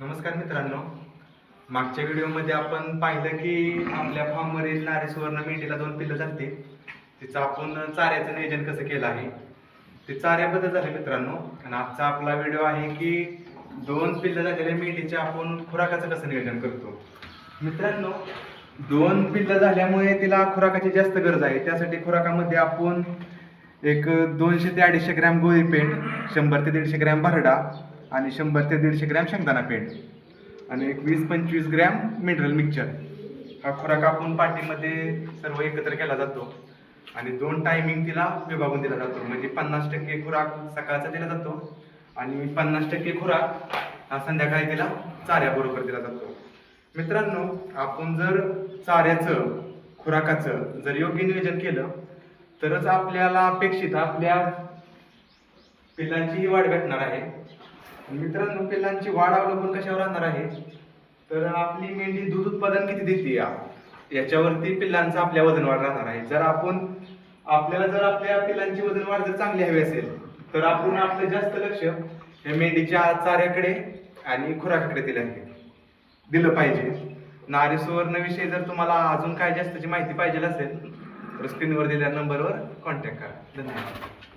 नमस्कार मित्रांनो, मागच्या व्हिडिओमध्ये आपण पाहिलं की आपल्या फार्मवरील नारी सुवर्ण मेंढीला 2 पिल्लं झाली. तिचं आपण चाऱ्याचं नियोजन कसं केलं आहे ते चाऱ्याबद्दल झाले मित्रांनो. आणि आजचा आपला व्हिडिओ आहे की 2 पिल्लं झालेल्या मेंढीचे आपण खुराकाचं कसं नियोजन करतो. मित्रांनो, 2 पिल्लं झाल्यामुळे तिला खुराकाची जास्त गरज आहे. त्यासाठी खुराकामध्ये आपण एक 200 ते 250 ग्रॅम गोळी पेंड, 100 ते 150 ग्रॅम भरडा आणि 100 ते 150 ग्रॅम शेंगदाणा पेंड आणि एक 20-25 ग्रॅम मिनरल मिक्सचर हा खुराक आपण पाठीमध्ये सर्व एकत्र केला जातो. आणि 2 टायमिंग तिला विभागून दिला जातो. म्हणजे 50% खुराक सकाळचा दिला जातो आणि 50% खुराक हा संध्याकाळी तिला चाऱ्याबरोबर दिला जातो. मित्रांनो, आपण जर चाऱ्याचं खुराकाचं जर योग्य नियोजन केलं तरच आपल्याला अपेक्षित आपल्या पिल्लांचीही वाढ भेटणार आहे. मित्रांनो, पिल्लांची वाढ अवलंबून कशावर राहणार आहे तर आपली मेंढी दूध उत्पादन किती देते याच्यावरती पिल्लांचं आपल्या वजन वाढ राहणार आहे. आपल्याला जर आपल्या पिल्लांची वजन वाढ जर चांगली हवी असेल तर आपण आपलं जास्त लक्ष या मेंढीच्या चाऱ्याकडे आणि खुराकाकडे दिलं पाहिजे. नारी सुवर्ण विषयी जर तुम्हाला अजून काय जास्तची माहिती पाहिजे असेल तर स्क्रीनवर दिलेल्या नंबरवर कॉन्टॅक्ट करा. धन्यवाद.